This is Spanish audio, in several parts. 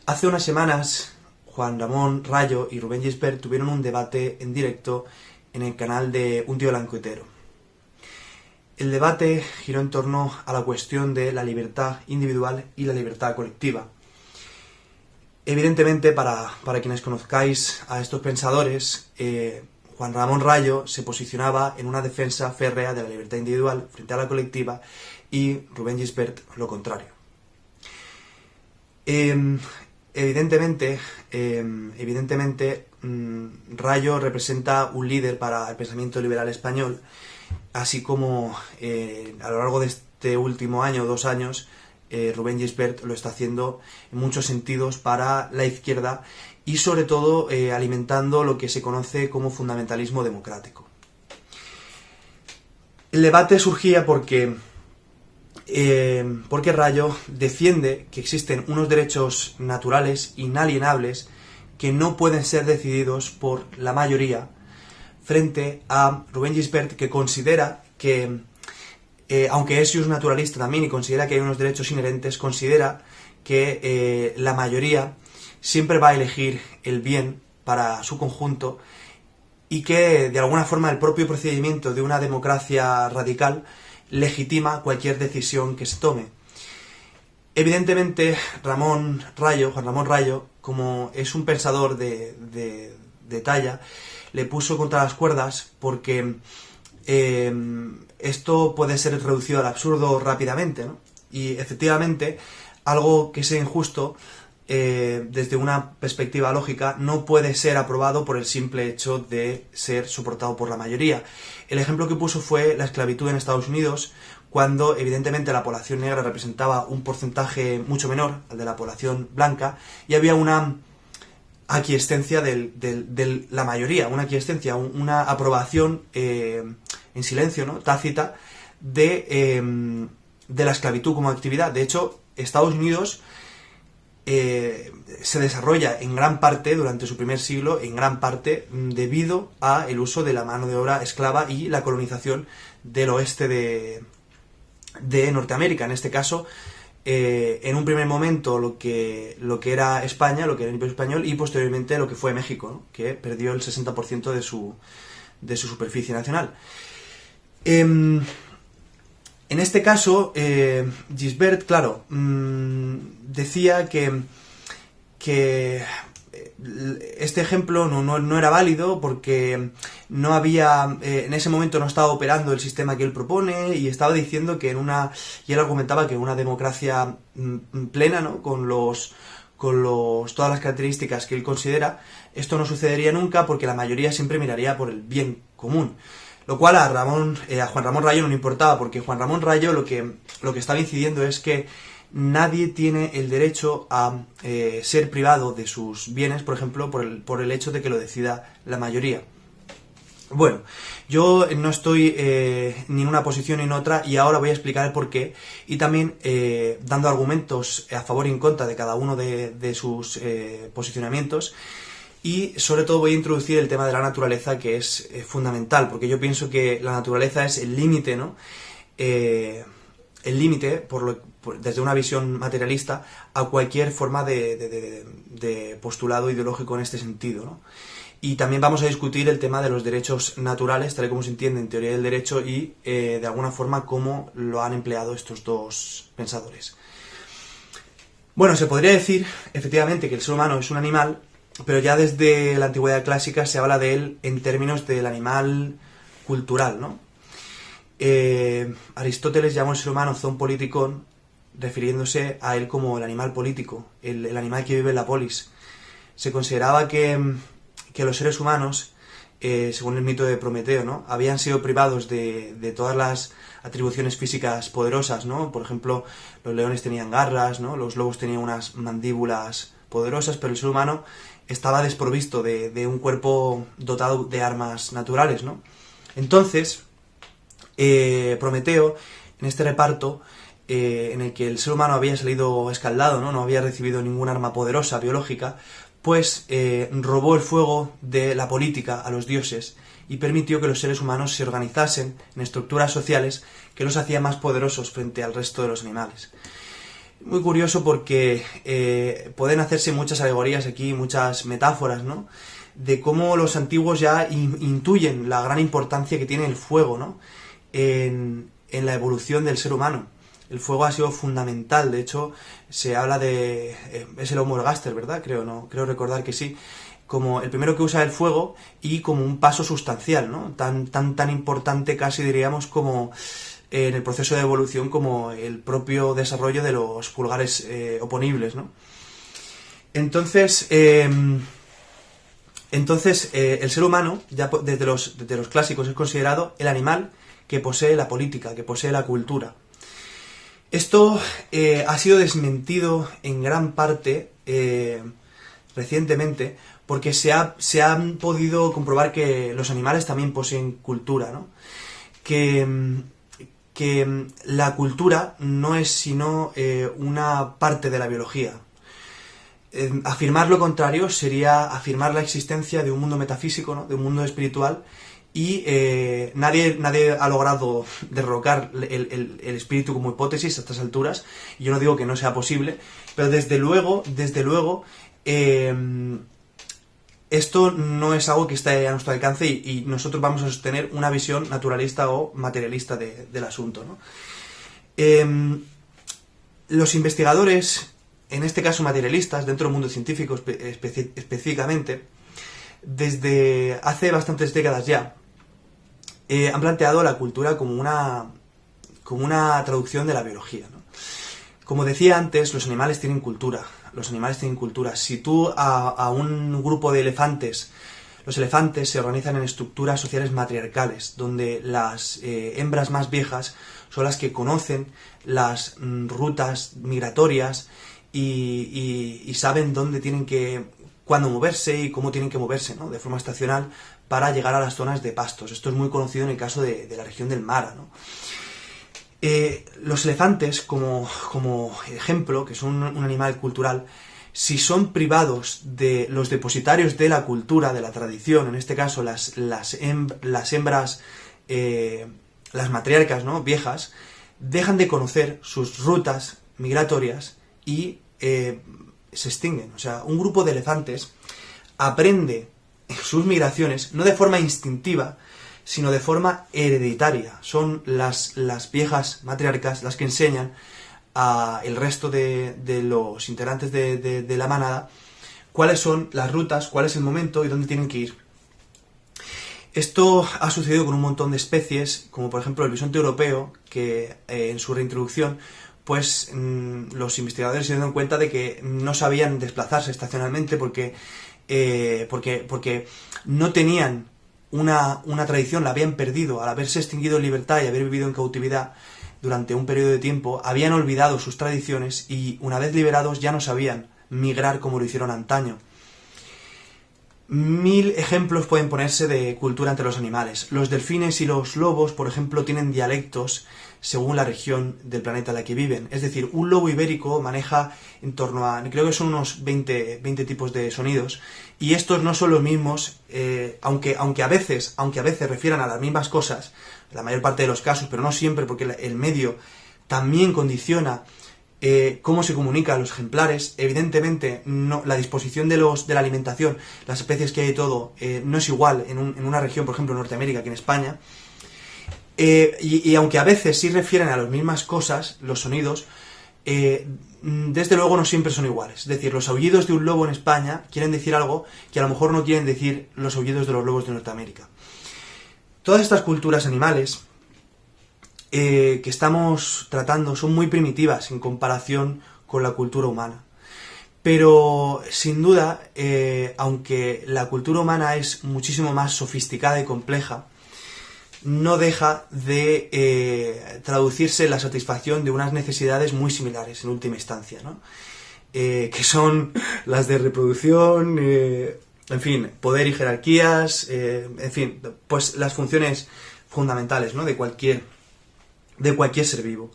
Hace unas semanas, Juan Ramón Rayo y Rubén Gisbert tuvieron un debate en directo en el canal de Un Tío Blanco-Hetero. El debate giró en torno a la cuestión de la libertad individual y la libertad colectiva. Evidentemente, para quienes conozcáis a estos pensadores, Juan Ramón Rayo se posicionaba en una defensa férrea de la libertad individual frente a la colectiva y Rubén Gisbert lo contrario. Evidentemente, Rayo representa un líder para el pensamiento liberal español, así como a lo largo de este último año o 2 años, Rubén Gisbert lo está haciendo en muchos sentidos para la izquierda y sobre todo alimentando lo que se conoce como fundamentalismo democrático. El debate surgía porque Rayo defiende que existen unos derechos naturales inalienables que no pueden ser decididos por la mayoría, frente a Rubén Gisbert, que considera que, aunque es naturalista también y considera que hay unos derechos inherentes, considera que la mayoría siempre va a elegir el bien para su conjunto y que, de alguna forma, el propio procedimiento de una democracia radical legitima cualquier decisión que se tome. Evidentemente, Juan Ramón Rayo, como es un pensador de talla, le puso contra las cuerdas porque esto puede ser reducido al absurdo rápidamente, ¿no? Y efectivamente, algo que sea injusto, desde una perspectiva lógica, no puede ser aprobado por el simple hecho de ser soportado por la mayoría. El ejemplo que puso fue la esclavitud en Estados Unidos, cuando evidentemente la población negra representaba un porcentaje mucho menor al de la población blanca, y había una aquiescencia de la mayoría, una aprobación en silencio, ¿no?, tácita, de la esclavitud como actividad. De hecho, Estados Unidos se desarrolla en gran parte, durante su primer siglo, debido al uso de la mano de obra esclava y la colonización del oeste de Norteamérica. En este caso, en un primer momento lo que era España, lo que era el Imperio Español, y posteriormente lo que fue México, ¿no?, que perdió el 60% de su superficie nacional. En este caso, Gisbert, claro, decía que este ejemplo no era válido porque no había, en ese momento no estaba operando el sistema que él propone, y estaba diciendo que y él argumentaba que en una democracia plena, ¿no?, con todas las características que él considera, esto no sucedería nunca porque la mayoría siempre miraría por el bien común. Lo cual a Juan Ramón Rayo no le importaba, porque Juan Ramón Rayo lo que estaba incidiendo es que nadie tiene el derecho a ser privado de sus bienes, por ejemplo, por el hecho de que lo decida la mayoría. Bueno, yo no estoy ni en una posición ni en otra, y ahora voy a explicar el porqué, y también dando argumentos a favor y en contra de cada uno de sus posicionamientos. Y sobre todo voy a introducir el tema de la naturaleza, que es fundamental, porque yo pienso que la naturaleza es el límite, ¿no? El límite, desde una visión materialista, a cualquier forma de postulado ideológico en este sentido, ¿no? Y también vamos a discutir el tema de los derechos naturales, tal y como se entiende en teoría del derecho, y de alguna forma cómo lo han empleado estos dos pensadores. Bueno, se podría decir, efectivamente, que el ser humano es un animal, pero ya desde la antigüedad clásica se habla de él en términos del animal cultural, ¿no? Aristóteles llamó al ser humano zoon politikon, refiriéndose a él como el animal político, el animal que vive en la polis. Se consideraba que los seres humanos, según el mito de Prometeo, ¿no?, habían sido privados de todas las atribuciones físicas poderosas, ¿no? Por ejemplo, los leones tenían garras, ¿no?, los lobos tenían unas mandíbulas poderosas, pero el ser humano estaba desprovisto de un cuerpo dotado de armas naturales, ¿no? Entonces, Prometeo, en este reparto, en el que el ser humano había salido escaldado, no había recibido ningún arma poderosa biológica, pues robó el fuego de la política a los dioses y permitió que los seres humanos se organizasen en estructuras sociales que los hacían más poderosos frente al resto de los animales. Muy curioso porque pueden hacerse muchas alegorías aquí, muchas metáforas, ¿no? De cómo los antiguos ya intuyen la gran importancia que tiene el fuego, ¿no? En la evolución del ser humano. El fuego ha sido fundamental, de hecho, se habla de... es el Homo ergaster, ¿verdad? Creo, ¿no? Creo recordar que sí. Como el primero que usa el fuego y como un paso sustancial, ¿no? Tan importante casi diríamos como en el proceso de evolución como el propio desarrollo de los pulgares oponibles, ¿no? Entonces, el ser humano, ya desde los clásicos, es considerado el animal que posee la política, que posee la cultura. Esto ha sido desmentido en gran parte recientemente porque se han podido comprobar que los animales también poseen cultura, ¿no? Que la cultura no es sino una parte de la biología. Afirmar lo contrario sería afirmar la existencia de un mundo metafísico, ¿no? De un mundo espiritual, y nadie ha logrado derrocar el espíritu como hipótesis a estas alturas. Yo no digo que no sea posible, pero desde luego, esto no es algo que esté a nuestro alcance y nosotros vamos a sostener una visión naturalista o materialista del asunto, ¿no? Los investigadores, en este caso materialistas, dentro del mundo científico específicamente, desde hace bastantes décadas ya, han planteado la cultura como una traducción de la biología, ¿no? Como decía antes, los animales tienen cultura. Si tú a un grupo de elefantes, los elefantes se organizan en estructuras sociales matriarcales, donde las hembras más viejas son las que conocen las rutas migratorias y saben cuándo moverse y cómo tienen que moverse, ¿no? De forma estacional para llegar a las zonas de pastos. Esto es muy conocido en el caso de la región del Mara, ¿no? Los elefantes, como ejemplo, que son un animal cultural, si son privados de los depositarios de la cultura, de la tradición, en este caso las hembras, las matriarcas, ¿no? Viejas, dejan de conocer sus rutas migratorias y se extinguen. O sea, un grupo de elefantes aprende sus migraciones no de forma instintiva, sino de forma hereditaria. Son las viejas matriarcas las que enseñan al resto de los integrantes de la manada cuáles son las rutas, cuál es el momento y dónde tienen que ir. Esto ha sucedido con un montón de especies, como por ejemplo el bisonte europeo, que en su reintroducción, pues los investigadores se dieron cuenta de que no sabían desplazarse estacionalmente porque no tenían una tradición, la habían perdido al haberse extinguido en libertad y haber vivido en cautividad durante un periodo de tiempo. Habían olvidado sus tradiciones y una vez liberados ya no sabían migrar como lo hicieron antaño. 1000 ejemplos pueden ponerse de cultura entre los animales. Los delfines y los lobos, por ejemplo, tienen dialectos según la región del planeta en la que viven. Es decir, un lobo ibérico maneja en torno a, creo que son unos 20 tipos de sonidos, y estos no son los mismos, aunque a veces refieran a las mismas cosas, la mayor parte de los casos, pero no siempre, porque el medio también condiciona cómo se comunican los ejemplares. Evidentemente, la disposición de la alimentación, las especies que hay y todo, no es igual en una región, por ejemplo, en Norteamérica, que en España. Y aunque a veces sí refieren a las mismas cosas, los sonidos, desde luego no siempre son iguales. Es decir, los aullidos de un lobo en España quieren decir algo que a lo mejor no quieren decir los aullidos de los lobos de Norteamérica. Todas estas culturas animales que estamos tratando son muy primitivas en comparación con la cultura humana. Pero, sin duda, aunque la cultura humana es muchísimo más sofisticada y compleja, no deja de traducirse en la satisfacción de unas necesidades muy similares, en última instancia, ¿no? Que son las de reproducción, en fin, poder y jerarquías, en fin, pues las funciones fundamentales, ¿no? de cualquier ser vivo.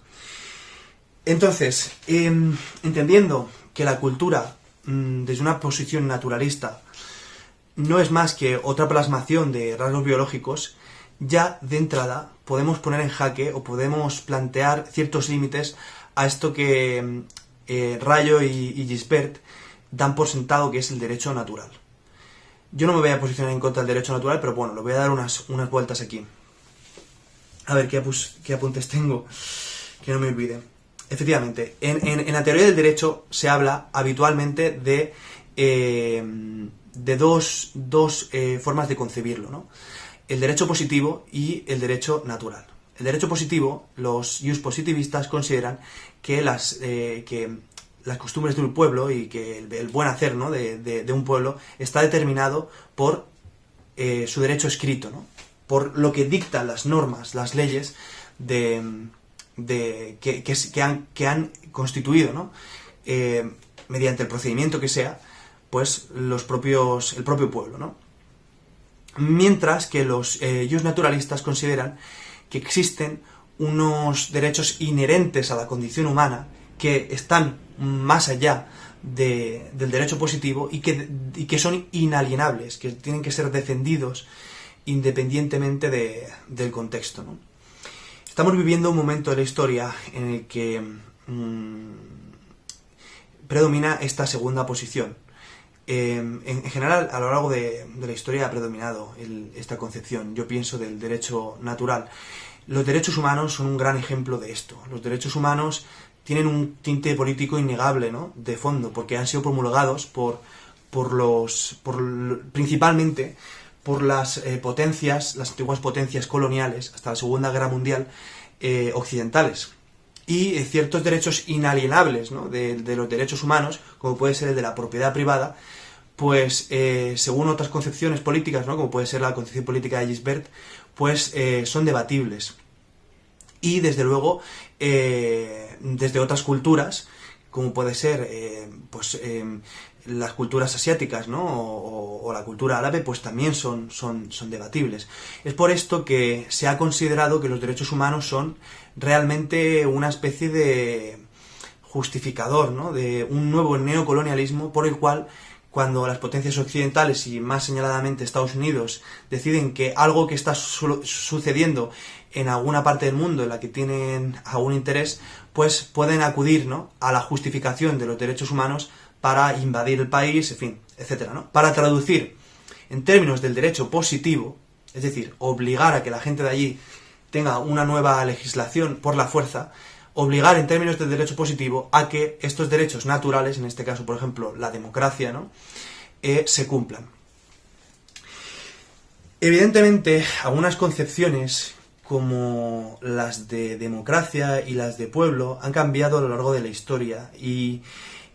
Entonces, entendiendo que la cultura, desde una posición naturalista, no es más que otra plasmación de rasgos biológicos, ya de entrada podemos poner en jaque o podemos plantear ciertos límites a esto que Rayo y Gisbert dan por sentado que es el derecho natural. Yo no me voy a posicionar en contra del derecho natural, pero bueno, le voy a dar unas vueltas aquí. A ver qué apuntes tengo, que no me olvide. Efectivamente, en la teoría del derecho se habla habitualmente de dos formas de concebirlo, ¿no? El derecho positivo y el derecho natural. El derecho positivo, los positivistas consideran que las costumbres de un pueblo y que el buen hacer, ¿no?, de un pueblo está determinado por su derecho escrito, ¿no?, por lo que dictan las normas, las leyes que han constituido, ¿no?, mediante el procedimiento que sea, pues el propio pueblo, ¿no? Mientras que los naturalistas consideran que existen unos derechos inherentes a la condición humana que están más allá del derecho positivo y que son inalienables, que tienen que ser defendidos independientemente del contexto, ¿no? Estamos viviendo un momento de la historia en el que predomina esta segunda posición. En general, a lo largo de la historia ha predominado esta concepción, yo pienso, del derecho natural. Los derechos humanos son un gran ejemplo de esto. Los derechos humanos tienen un tinte político innegable, ¿no?, de fondo, porque han sido promulgados principalmente por las potencias, las antiguas potencias coloniales, hasta la Segunda Guerra Mundial, occidentales. Y ciertos derechos inalienables, ¿no?, de los derechos humanos, como puede ser el de la propiedad privada, pues según otras concepciones políticas, ¿no?, como puede ser la concepción política de Gisbert, pues son debatibles. Y desde luego, desde otras culturas, como puede ser las culturas asiáticas, ¿no?, o la cultura árabe, pues también son debatibles. Es por esto que se ha considerado que los derechos humanos son realmente una especie de justificador, ¿no?, de un nuevo neocolonialismo por el cual, cuando las potencias occidentales, y más señaladamente Estados Unidos, deciden que algo que está sucediendo en alguna parte del mundo en la que tienen algún interés, pues pueden acudir, ¿no?, a la justificación de los derechos humanos para invadir el país, en fin, etcétera, ¿no? Para traducir en términos del derecho positivo, es decir, obligar a que la gente de allí tenga una nueva legislación por la fuerza, obligar en términos del derecho positivo a que estos derechos naturales, en este caso, por ejemplo, la democracia, ¿no?, se cumplan. Evidentemente, algunas concepciones, como las de democracia y las de pueblo, han cambiado a lo largo de la historia, y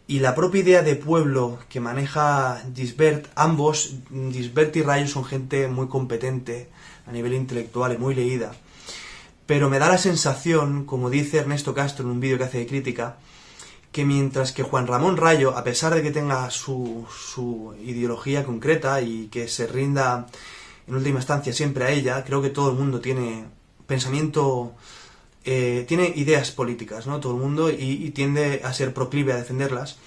la propia idea de pueblo que maneja Gisbert, Gisbert y Rayo, son gente muy competente a nivel intelectual y muy leída, pero me da la sensación, como dice Ernesto Castro en un vídeo que hace de crítica, que mientras que Juan Ramón Rayo, a pesar de que tenga su ideología concreta y que se rinda en última instancia siempre a ella, creo que todo el mundo tiene pensamiento, tiene ideas políticas, ¿no?, todo el mundo, y tiende a ser proclive a defenderlas.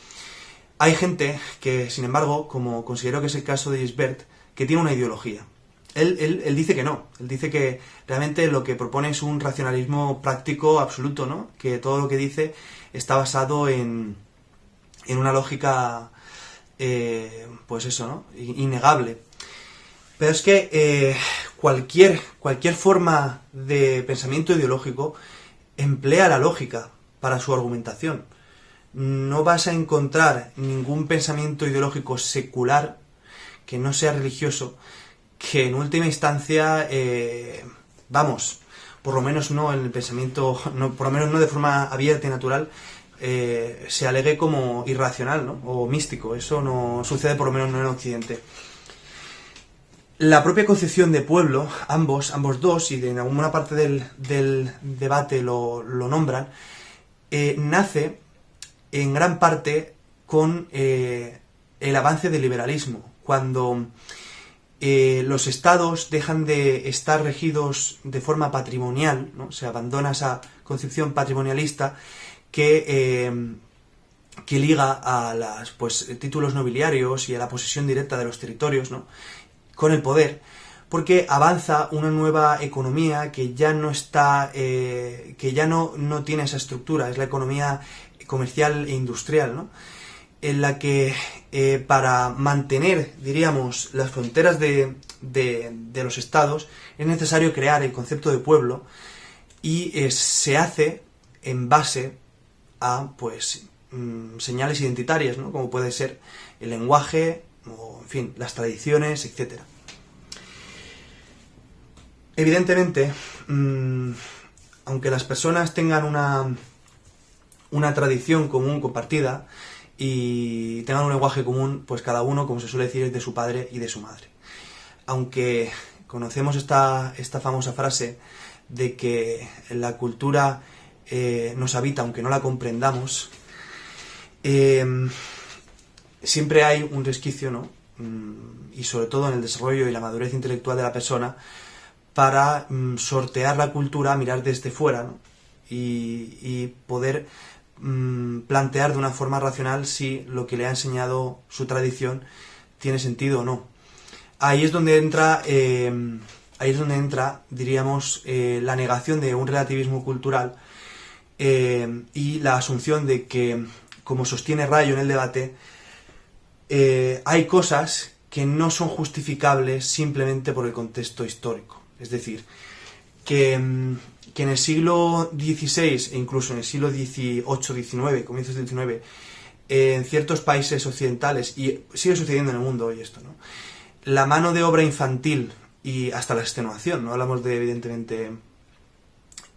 Hay gente que, sin embargo, como considero que es el caso de Gisbert, que tiene una ideología. Él dice que no, él dice que realmente lo que propone es un racionalismo práctico absoluto, ¿no?, que todo lo que dice está basado en una lógica, pues eso, ¿no?, innegable. Pero es que cualquier forma de pensamiento ideológico emplea la lógica para su argumentación. No vas a encontrar ningún pensamiento ideológico secular que no sea religioso que en última instancia, por lo menos no en el pensamiento, por lo menos no de forma abierta y natural, se alegue como irracional, ¿no?, o místico. Eso no sucede, por lo menos no en Occidente. La propia concepción de pueblo, ambos dos, y en alguna parte del debate lo nombran, nace en gran parte con el avance del liberalismo, cuando los estados dejan de estar regidos de forma patrimonial, ¿no?, se abandona esa concepción patrimonialista que liga a los títulos nobiliarios y a la posesión directa de los territorios, ¿no?, con el poder, porque avanza una nueva economía que ya no está, que ya no tiene esa estructura. Es la economía comercial e industrial, ¿no? En la que para mantener, diríamos, las fronteras de los estados es necesario crear el concepto de pueblo, y se hace en base a, pues, señales identitarias, ¿no? Como puede ser el lenguaje, o, en fin, las tradiciones, etc. Evidentemente, aunque las personas tengan una tradición común compartida y tengan un lenguaje común, pues cada uno, como se suele decir, es de su padre y de su madre. Aunque conocemos esta famosa frase de que la cultura nos habita aunque no la comprendamos, siempre hay un resquicio, ¿no? Y sobre todo en el desarrollo y la madurez intelectual de la persona, para sortear la cultura, mirar desde fuera, ¿no? Y poder plantear de una forma racional si lo que le ha enseñado su tradición tiene sentido o no. Ahí es donde entra, diríamos, la negación de un relativismo cultural y la asunción de que, como sostiene Rayo en el debate, hay cosas que no son justificables simplemente por el contexto histórico. Es decir, que en el siglo XVI e incluso en el siglo XVIII-XIX, comienzos del XIX, en ciertos países occidentales, y sigue sucediendo en el mundo hoy esto, ¿no? La mano de obra infantil y hasta la extenuación, no hablamos de, evidentemente,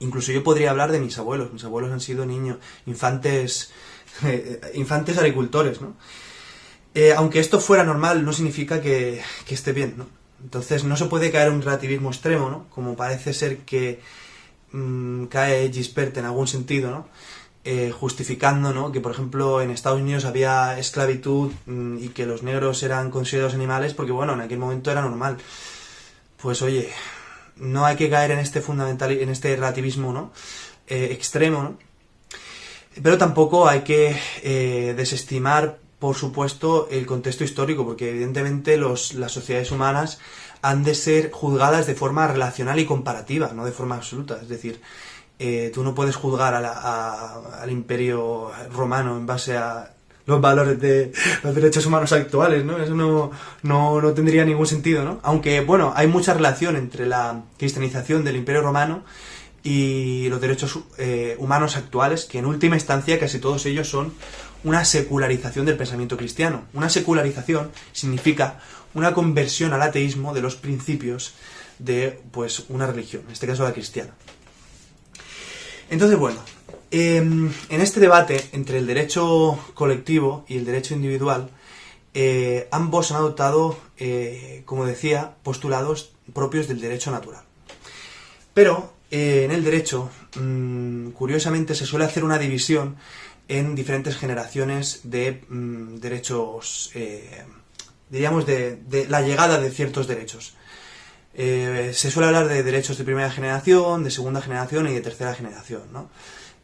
incluso yo podría hablar de mis abuelos han sido infantes agricultores, ¿no? Aunque esto fuera normal, no significa que esté bien, ¿no? Entonces no se puede caer en un relativismo extremo, ¿no? Como parece ser que cae Gispert en algún sentido, ¿no? Justificando, ¿no? Que, por ejemplo, en Estados Unidos había esclavitud y que los negros eran considerados animales porque, bueno, en aquel momento era normal. Pues oye, no hay que caer en este relativismo, ¿no? Extremo, ¿no? Pero tampoco hay que desestimar, por supuesto, el contexto histórico, porque evidentemente las sociedades humanas han de ser juzgadas de forma relacional y comparativa, no de forma absoluta. Es decir, tú no puedes juzgar al Imperio Romano en base a los valores de los derechos humanos actuales, ¿no? Eso no tendría ningún sentido, ¿no? Aunque, bueno, hay mucha relación entre la cristianización del Imperio Romano y los derechos humanos actuales, que en última instancia casi todos ellos son una secularización del pensamiento cristiano. Una secularización significa una conversión al ateísmo de los principios de, pues, una religión, en este caso la cristiana. Entonces, bueno, en este debate entre el derecho colectivo y el derecho individual, ambos han adoptado, como decía, postulados propios del derecho natural. Pero en el derecho, curiosamente, se suele hacer una división en diferentes generaciones de derechos, diríamos, de la llegada de ciertos derechos. Se suele hablar de derechos de primera generación, de segunda generación y de tercera generación, ¿no?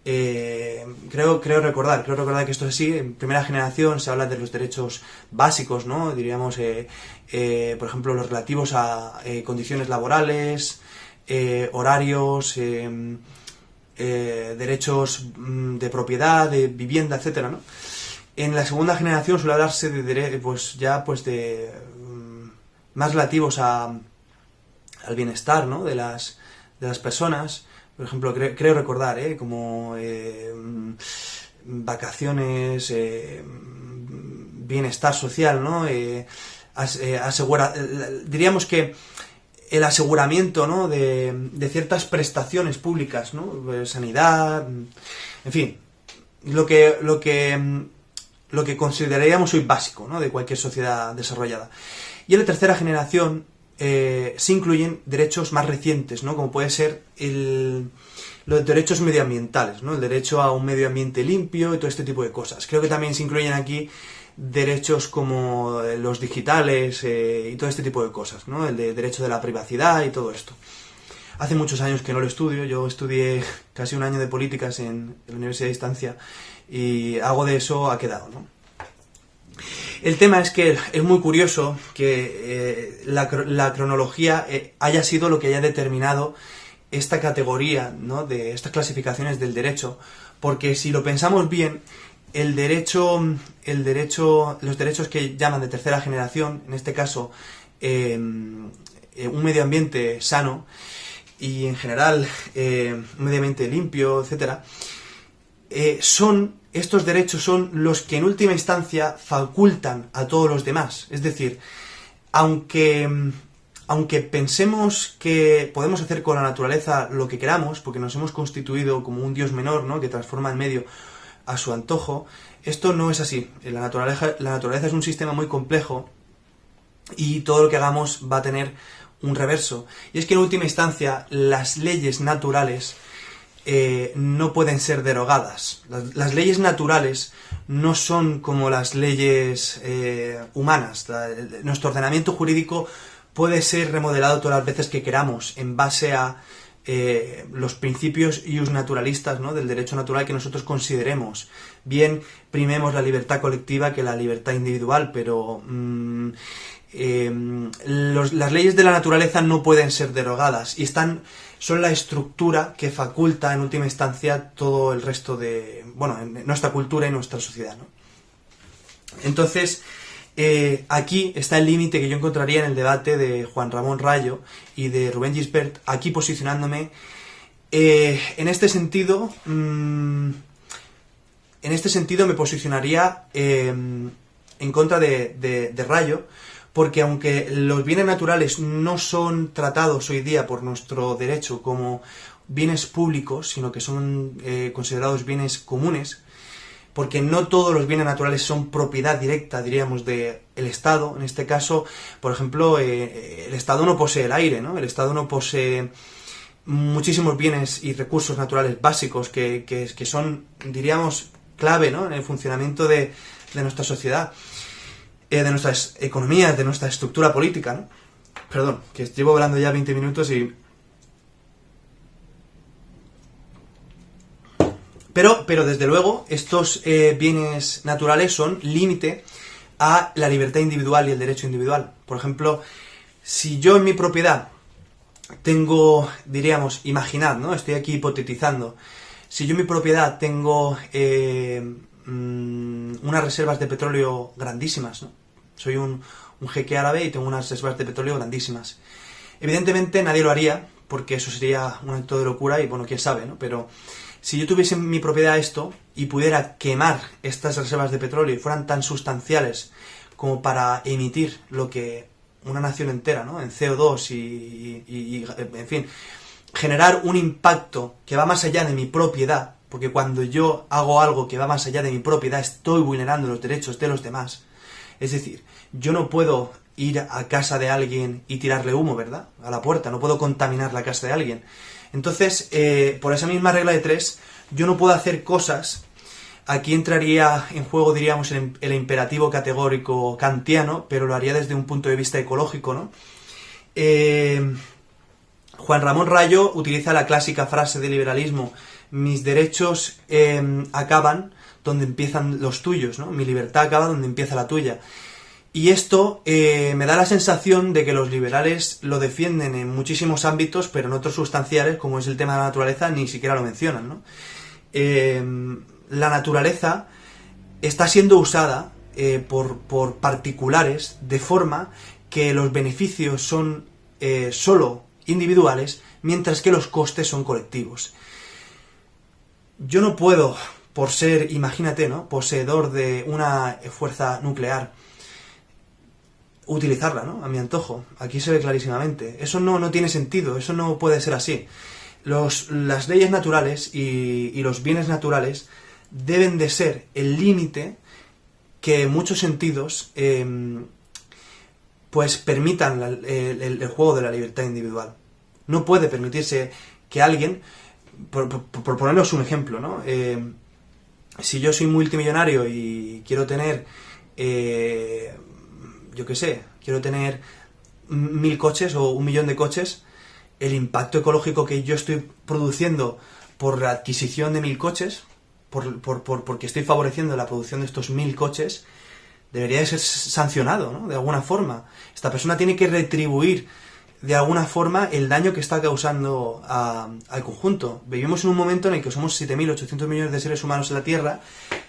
Creo recordar que esto es así. En primera generación se habla de los derechos básicos, ¿no? Diríamos, por ejemplo, los relativos a condiciones laborales, horarios, derechos de propiedad, de vivienda, etcétera, ¿no? En la segunda generación suele hablarse de derechos más relativos al bienestar, ¿no? de las personas. Por ejemplo, creo recordar, como vacaciones, bienestar social, ¿no? Diríamos que el aseguramiento, ¿no? de ciertas prestaciones públicas, ¿no? Sanidad, en fin, lo que consideraríamos hoy básico, ¿no? de cualquier sociedad desarrollada. Y en la tercera generación se incluyen derechos más recientes, ¿no? Como puede ser los derechos medioambientales, ¿no? El derecho a un medio ambiente limpio y todo este tipo de cosas. Creo que también se incluyen aquí derechos como los digitales y todo este tipo de cosas, ¿no? El derecho de la privacidad y todo esto. Hace muchos años que no lo estudio. Yo estudié casi un año de políticas en la Universidad de Distancia y algo de eso ha quedado, ¿no? El tema es que es muy curioso que la cronología haya sido lo que haya determinado esta categoría, ¿no? de estas clasificaciones del derecho, porque si lo pensamos bien, los derechos que llaman de tercera generación, en este caso un medio ambiente sano y en general un medio ambiente limpio, etcétera, estos derechos son los que en última instancia facultan a todos los demás. Es decir, aunque pensemos que podemos hacer con la naturaleza lo que queramos, porque nos hemos constituido como un dios menor, ¿no?, que transforma el medio a su antojo, esto no es así. La naturaleza es un sistema muy complejo y todo lo que hagamos va a tener un reverso. Y es que en última instancia las leyes naturales no pueden ser derogadas. Las leyes naturales no son como las leyes humanas. Nuestro ordenamiento jurídico puede ser remodelado todas las veces que queramos en base a los principios ius naturalistas, ¿no?, del derecho natural que nosotros consideremos. Bien, primemos la libertad colectiva que la libertad individual, pero las leyes de la naturaleza no pueden ser derogadas y son la estructura que faculta en última instancia todo el resto de, en nuestra cultura y nuestra sociedad, ¿no? Entonces, aquí está el límite que yo encontraría en el debate de Juan Ramón Rayo y de Rubén Gisbert, aquí posicionándome en este sentido me posicionaría en contra de Rayo, porque aunque los bienes naturales no son tratados hoy día por nuestro derecho como bienes públicos, sino que son considerados bienes comunes, porque no todos los bienes naturales son propiedad directa, diríamos, del Estado. En este caso, por ejemplo, el Estado no posee el aire, ¿no? El Estado no posee muchísimos bienes y recursos naturales básicos que son, diríamos, clave, ¿no?, en el funcionamiento de nuestra sociedad, de nuestras economías, de nuestra estructura política, ¿no? Perdón, que llevo hablando ya 20 minutos y... Pero desde luego, estos bienes naturales son límite a la libertad individual y el derecho individual. Por ejemplo, si yo en mi propiedad tengo, diríamos, imaginad, ¿no?, estoy aquí hipotetizando, si yo en mi propiedad tengo unas reservas de petróleo grandísimas, ¿no? Soy un jeque árabe y tengo unas reservas de petróleo grandísimas. Evidentemente nadie lo haría, porque eso sería un acto de locura y, bueno, quién sabe, ¿no? Pero si yo tuviese en mi propiedad esto y pudiera quemar estas reservas de petróleo y fueran tan sustanciales como para emitir lo que una nación entera, ¿no?, en CO2 y en fin, generar un impacto que va más allá de mi propiedad, porque cuando yo hago algo que va más allá de mi propiedad estoy vulnerando los derechos de los demás. Es decir, yo no puedo ir a casa de alguien y tirarle humo, ¿verdad?, a la puerta, no puedo contaminar la casa de alguien. Entonces, por esa misma regla de tres, yo no puedo hacer cosas. Aquí entraría en juego, diríamos, el imperativo categórico kantiano, pero lo haría desde un punto de vista ecológico, ¿no? Juan Ramón Rayo utiliza la clásica frase del liberalismo: mis derechos acaban donde empiezan los tuyos, ¿no? Mi libertad acaba donde empieza la tuya. Y esto me da la sensación de que los liberales lo defienden en muchísimos ámbitos, pero en otros sustanciales, como es el tema de la naturaleza, ni siquiera lo mencionan, ¿no? La naturaleza está siendo usada por particulares de forma que los beneficios son solo individuales, mientras que los costes son colectivos. Yo no puedo, por ser, imagínate, ¿no?, poseedor de una fuerza nuclear, utilizarla, ¿no?, a mi antojo. Aquí se ve clarísimamente. Eso no tiene sentido, eso no puede ser así. Las leyes naturales y los bienes naturales deben de ser el límite que en muchos sentidos pues permitan el juego de la libertad individual. No puede permitirse que alguien, por ponernos un ejemplo, ¿no?, si yo soy multimillonario y quiero tener, yo qué sé, quiero tener 1000 coches o 1 millón de coches, el impacto ecológico que yo estoy produciendo por la adquisición de 1000 coches, porque estoy favoreciendo la producción de estos 1000 coches, debería de ser sancionado, ¿no?, de alguna forma. Esta persona tiene que retribuir de alguna forma el daño que está causando al conjunto. Vivimos en un momento en el que somos 7.800 millones de seres humanos en la Tierra,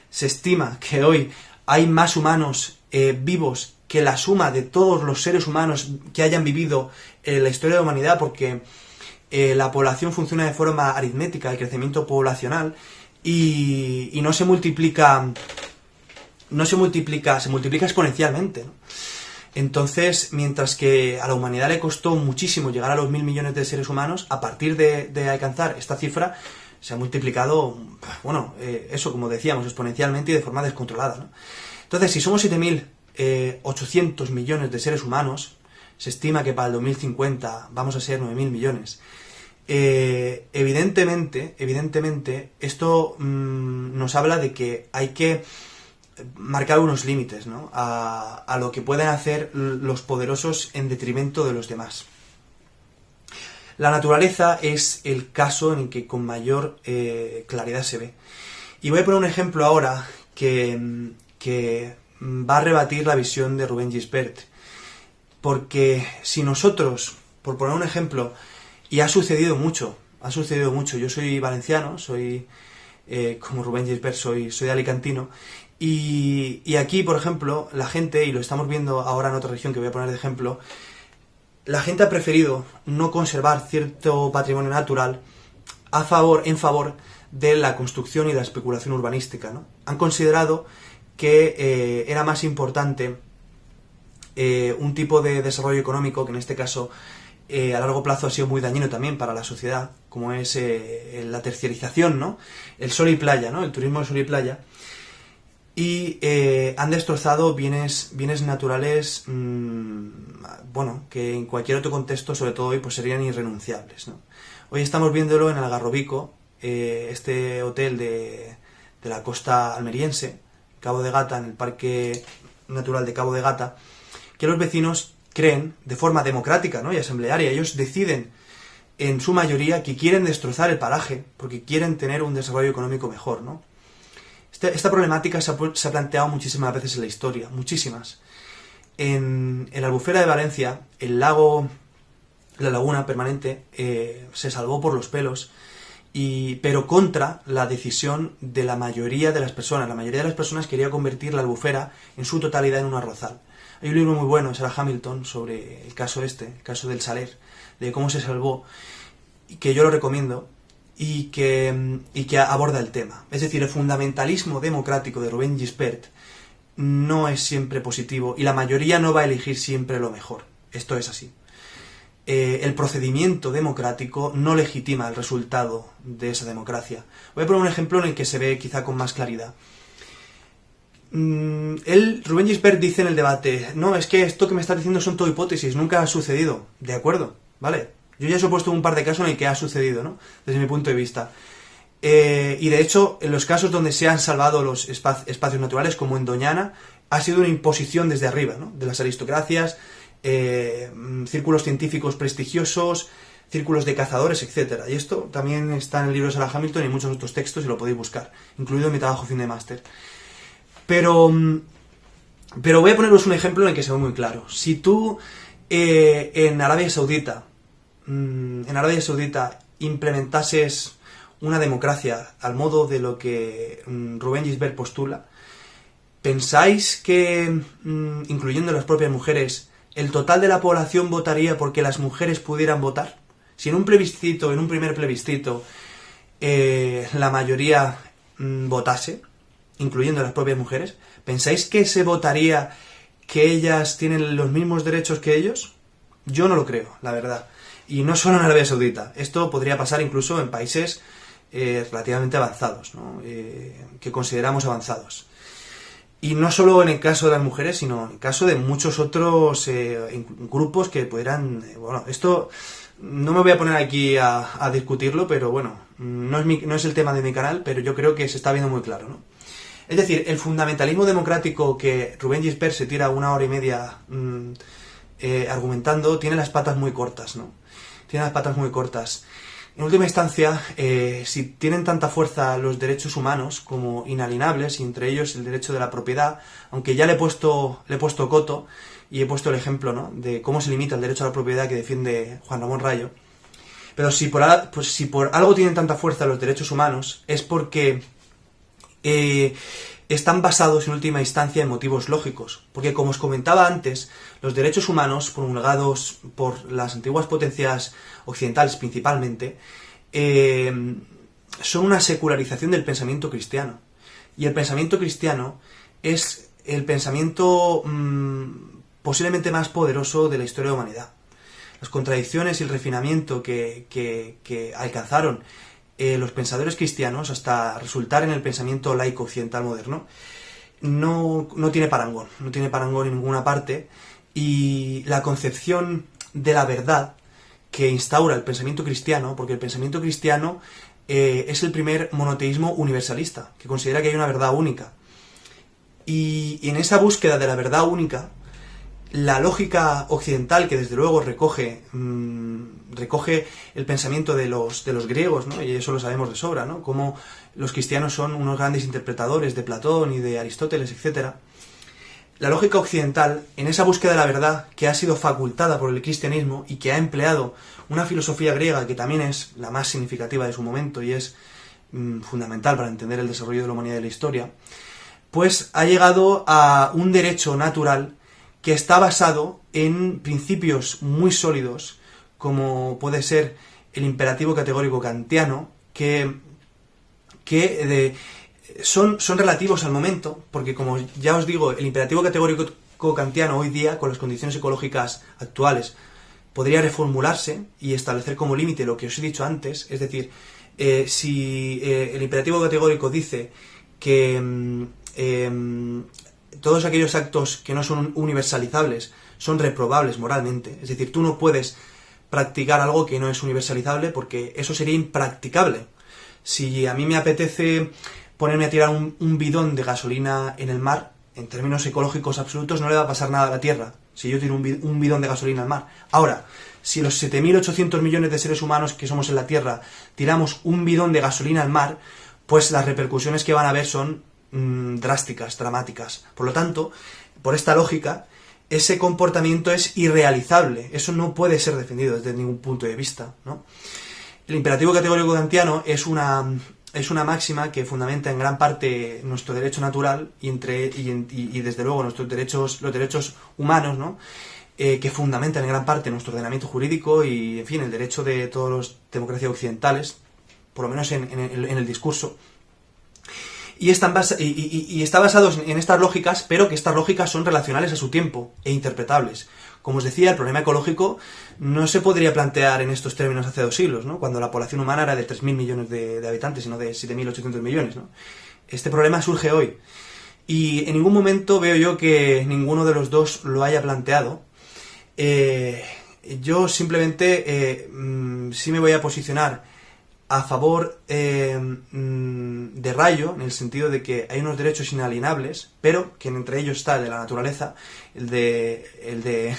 se estima que hoy hay más humanos vivos que la suma de todos los seres humanos que hayan vivido en la historia de la humanidad, porque la población funciona de forma aritmética, el crecimiento poblacional, y no se multiplica, se multiplica exponencialmente, ¿no? Entonces, mientras que a la humanidad le costó muchísimo llegar a los 1.000 millones de seres humanos, a partir de alcanzar esta cifra, se ha multiplicado, bueno, eso, como decíamos, exponencialmente y de forma descontrolada, ¿no? Entonces, si somos 7.800 millones de seres humanos, se estima que para el 2050 vamos a ser 9.000 millones. Evidentemente, esto nos habla de que hay que marcar unos límites, ¿no?, a lo que pueden hacer los poderosos en detrimento de los demás. La naturaleza es el caso en el que con mayor claridad se ve. Y voy a poner un ejemplo ahora que va a rebatir la visión de Rubén Gisbert. Porque si nosotros, por poner un ejemplo, y ha sucedido mucho, yo soy valenciano, soy, como Rubén Gisbert, soy alicantino, y aquí, por ejemplo, la gente, y lo estamos viendo ahora en otra región que voy a poner de ejemplo, la gente ha preferido no conservar cierto patrimonio natural en favor de la construcción y la especulación urbanística, ¿no? Han considerado que era más importante un tipo de desarrollo económico, que en este caso a largo plazo ha sido muy dañino también para la sociedad, como es la terciarización, ¿no? El sol y playa, ¿no? El turismo de sol y playa. Y han destrozado bienes naturales, bueno, que en cualquier otro contexto, sobre todo hoy, pues serían irrenunciables, ¿no? Hoy estamos viéndolo en Algarrobico, este hotel de la costa almeriense, Cabo de Gata, en el Parque Natural de Cabo de Gata, que los vecinos creen, de forma democrática, ¿no?, y asamblearia, ellos deciden en su mayoría que quieren destrozar el paraje porque quieren tener un desarrollo económico mejor, ¿no? Esta problemática se ha planteado muchísimas veces en la historia, muchísimas. En la Albufera de Valencia, el lago, la laguna permanente, se salvó por los pelos, pero contra la decisión de la mayoría de las personas. La mayoría de las personas quería convertir la Albufera en su totalidad en un arrozal. Hay un libro muy bueno, Sarah Hamilton, sobre el caso el caso del Saler, de cómo se salvó, que yo lo recomiendo, y que aborda el tema. Es decir, el fundamentalismo democrático de Rubén Gisbert no es siempre positivo, y la mayoría no va a elegir siempre lo mejor. Esto es así. El procedimiento democrático no legitima el resultado de esa democracia. Voy a poner un ejemplo en el que se ve quizá con más claridad. Rubén Gisbert dice en el debate: no, es que esto que me estás diciendo son todo hipótesis, nunca ha sucedido. De acuerdo, ¿vale? Yo ya os he puesto un par de casos en el que ha sucedido, ¿no?, desde mi punto de vista. Y de hecho, en los casos donde se han salvado los espacios naturales, como en Doñana, ha sido una imposición desde arriba, ¿no?, de las aristocracias, círculos científicos prestigiosos, círculos de cazadores, etc. Y esto también está en el libro de Sarah Hamilton y en muchos otros textos, y lo podéis buscar, incluido en mi trabajo fin de máster. Pero voy a poneros un ejemplo en el que se ve muy claro. Si tú en Arabia Saudita implementases una democracia al modo de lo que Rubén Gisbert postula, ¿pensáis que, incluyendo las propias mujeres, el total de la población votaría porque las mujeres pudieran votar? Si en un primer plebiscito, la mayoría votase, incluyendo las propias mujeres, ¿pensáis que se votaría que ellas tienen los mismos derechos que ellos? Yo no lo creo, la verdad. Y no solo en Arabia Saudita. Esto podría pasar incluso en países relativamente avanzados, ¿no?, que consideramos avanzados. Y no solo en el caso de las mujeres, sino en el caso de muchos otros grupos que pudieran... bueno, esto no me voy a poner aquí a discutirlo, pero bueno, no es el tema de mi canal, pero yo creo que se está viendo muy claro, ¿no? Es decir, el fundamentalismo democrático que Rubén Gisbert se tira 1 hora y media argumentando tiene las patas muy cortas, ¿no? Tiene las patas muy cortas. En última instancia, si tienen tanta fuerza los derechos humanos como inalienables, y entre ellos el derecho de la propiedad, aunque ya le he puesto coto y he puesto el ejemplo, ¿no?, de cómo se limita el derecho a la propiedad que defiende Juan Ramón Rayo, pero si por algo tienen tanta fuerza los derechos humanos es porque están basados en última instancia en motivos lógicos, porque como os comentaba antes, los derechos humanos promulgados por las antiguas potencias occidentales principalmente, son una secularización del pensamiento cristiano. Y el pensamiento cristiano es el pensamiento posiblemente más poderoso de la historia de la humanidad. Las contradicciones y el refinamiento que alcanzaron los pensadores cristianos hasta resultar en el pensamiento laico occidental moderno no tiene parangón, no tiene parangón en ninguna parte, y la concepción de la verdad que instaura el pensamiento cristiano, porque el pensamiento cristiano es el primer monoteísmo universalista, que considera que hay una verdad única. Y en esa búsqueda de la verdad única, la lógica occidental, que desde luego recoge el pensamiento de los griegos, ¿no? Y eso lo sabemos de sobra, ¿no? Como los cristianos son unos grandes interpretadores de Platón y de Aristóteles, etc. La lógica occidental, en esa búsqueda de la verdad, que ha sido facultada por el cristianismo y que ha empleado una filosofía griega que también es la más significativa de su momento y es fundamental para entender el desarrollo de la humanidad y de la historia, pues ha llegado a un derecho natural que está basado en principios muy sólidos, como puede ser el imperativo categórico kantiano, que son relativos al momento, porque como ya os digo, el imperativo categórico kantiano hoy día, con las condiciones ecológicas actuales, podría reformularse y establecer como límite lo que os he dicho antes, es decir, si el imperativo categórico dice que todos aquellos actos que no son universalizables son reprobables moralmente, es decir, tú no puedes practicar algo que no es universalizable porque eso sería impracticable. Si a mí me apetece ponerme a tirar un bidón de gasolina en el mar, en términos ecológicos absolutos no le va a pasar nada a la Tierra si yo tiro un bidón de gasolina al mar. Ahora, si los 7.800 millones de seres humanos que somos en la Tierra tiramos un bidón de gasolina al mar, pues las repercusiones que van a haber son drásticas, dramáticas. Por lo tanto, por esta lógica, ese comportamiento es irrealizable. Eso no puede ser defendido desde ningún punto de vista, ¿no? El imperativo categórico kantiano es una máxima que fundamenta en gran parte nuestro derecho natural y desde luego los derechos humanos, ¿no? Que fundamentan en gran parte nuestro ordenamiento jurídico y, en fin, el derecho de todas las democracias occidentales, por lo menos en el discurso. Y está basado en estas lógicas, pero que estas lógicas son relacionales a su tiempo e interpretables. Como os decía, el problema ecológico no se podría plantear en estos términos hace 2 siglos, ¿no? Cuando la población humana era de 3.000 millones de habitantes y no de 7.800 millones, ¿no? Este problema surge hoy. Y en ningún momento veo yo que ninguno de los dos lo haya planteado. Yo simplemente sí me voy a posicionar a favor de Rayo, en el sentido de que hay unos derechos inalienables, pero que entre ellos está el de la naturaleza, el de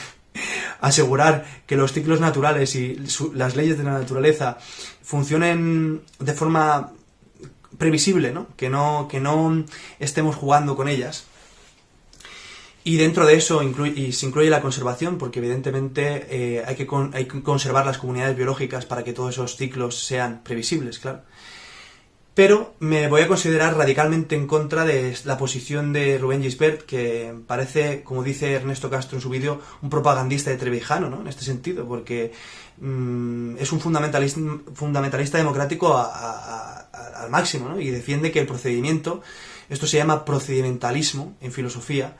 asegurar que los ciclos naturales y las leyes de la naturaleza funcionen de forma previsible, ¿no? Que no estemos jugando con ellas. Y dentro de eso se incluye la conservación, porque evidentemente hay que conservar las comunidades biológicas para que todos esos ciclos sean previsibles, claro. Pero me voy a considerar radicalmente en contra de la posición de Rubén Gisbert, que parece, como dice Ernesto Castro en su vídeo, un propagandista de Trevijano, ¿no? En este sentido, porque es un fundamentalista democrático al máximo, ¿no? Y defiende que el procedimiento, esto se llama procedimentalismo en filosofía,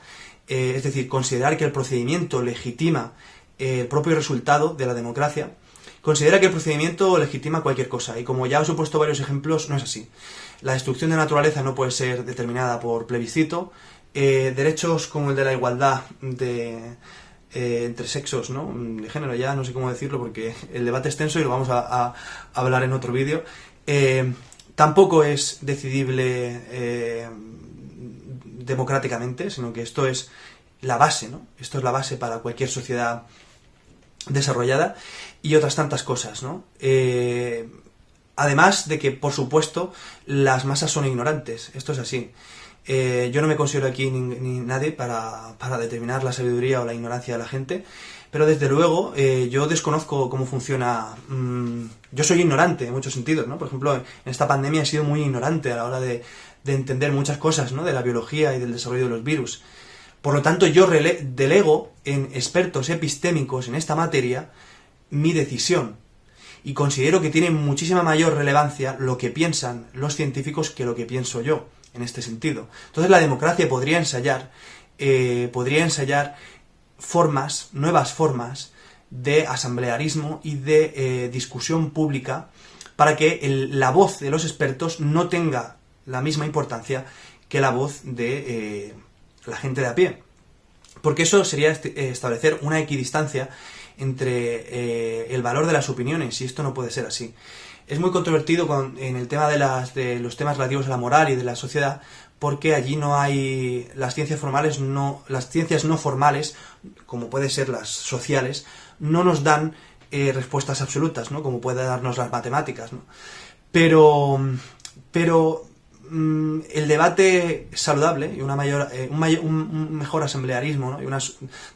es decir, considerar que el procedimiento legitima el propio resultado de la democracia. Considera que el procedimiento legitima cualquier cosa, y como ya os he puesto varios ejemplos, no es así. La destrucción de la naturaleza no puede ser determinada por plebiscito. Derechos como el de la igualdad entre sexos, ¿no? De género, ya no sé cómo decirlo porque el debate es extenso y lo vamos a hablar en otro vídeo. Tampoco es decidible democráticamente, sino que esto es la base, ¿no? Esto es la base para cualquier sociedad desarrollada, y otras tantas cosas, ¿no? Además de que, por supuesto, las masas son ignorantes. Esto es así. Yo no me considero aquí ni nadie para determinar la sabiduría o la ignorancia de la gente, pero desde luego yo desconozco cómo funciona. Yo soy ignorante en muchos sentidos, ¿no? Por ejemplo, en esta pandemia he sido muy ignorante a la hora de de entender muchas cosas, ¿no?, de la biología y del desarrollo de los virus. Por lo tanto, yo delego en expertos epistémicos en esta materia mi decisión. Y considero que tiene muchísima mayor relevancia lo que piensan los científicos que lo que pienso yo, en este sentido. Entonces la democracia podría ensayar nuevas formas de asamblearismo y de discusión pública para que la voz de los expertos no tenga la misma importancia que la voz de la gente de a pie. Porque eso sería establecer una equidistancia entre el valor de las opiniones, y esto no puede ser así. Es muy controvertido en el tema de los temas relativos a la moral y de la sociedad, porque allí no hay las ciencias no formales, como pueden ser las sociales, no nos dan respuestas absolutas, ¿no?, como puede darnos las matemáticas, ¿no? Pero el debate saludable y un mejor asamblearismo, ¿no?, y una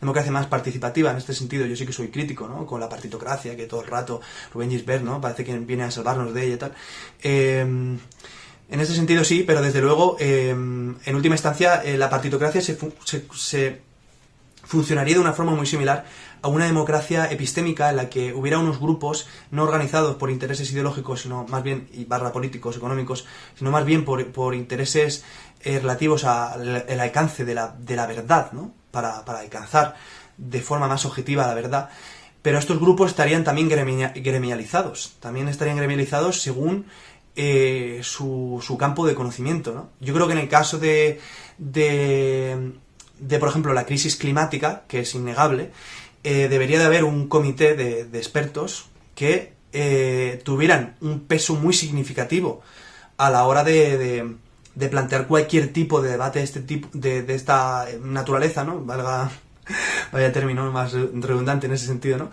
democracia más participativa, en este sentido yo sí que soy crítico, ¿no?, con la partitocracia, que todo el rato Rubén Gisbert, ¿no?, parece que viene a salvarnos de ella y tal. En este sentido sí, pero desde luego, en última instancia, la partitocracia se funcionaría de una forma muy similar a una democracia epistémica en la que hubiera unos grupos no organizados por intereses ideológicos, sino más bien, políticos, económicos, sino más bien por intereses relativos al alcance de la verdad, ¿no?, para alcanzar de forma más objetiva la verdad. Pero estos grupos estarían también gremializados, según su campo de conocimiento, ¿no? Yo creo que en el caso de por ejemplo, la crisis climática, que es innegable, debería de haber un comité de expertos que tuvieran un peso muy significatiativo a la hora de plantear cualquier tipo de debate de esta naturaleza, ¿no? Vaya término más redundante en ese sentido, ¿no?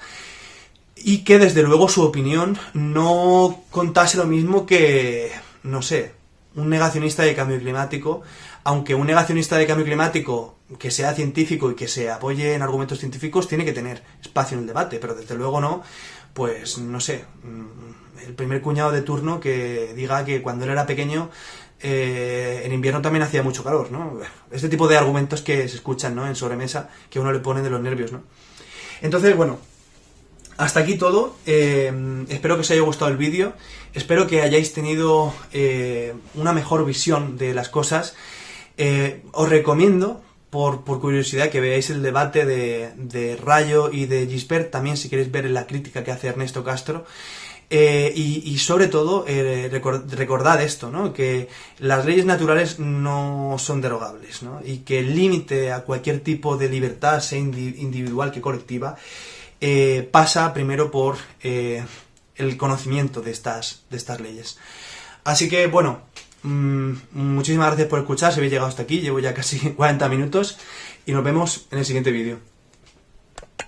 Y que desde luego su opinión no contase lo mismo que, no sé, un negacionista de cambio climático, aunque un negacionista de cambio climático que sea científico y que se apoye en argumentos científicos tiene que tener espacio en el debate, pero desde luego no, pues no sé, el primer cuñado de turno que diga que cuando él era pequeño en invierno también hacía mucho calor, ¿no? Este tipo de argumentos que se escuchan, ¿no?, en sobremesa, que a uno le ponen de los nervios, ¿no? Entonces, bueno, hasta aquí todo. Espero que os haya gustado el vídeo, espero que hayáis tenido una mejor visión de las cosas. Os recomiendo, por curiosidad, que veáis el debate de Rayo y de Gisbert, también si queréis ver la crítica que hace Ernesto Castro. Y sobre todo, recordad esto, ¿no?, que las leyes naturales no son derogables, ¿no?, y que el límite a cualquier tipo de libertad, sea individual que colectiva, pasa primero por el conocimiento de estas leyes. Así que, bueno, muchísimas gracias por escuchar. Si habéis llegado hasta aquí, llevo ya casi 40 minutos y nos vemos en el siguiente vídeo.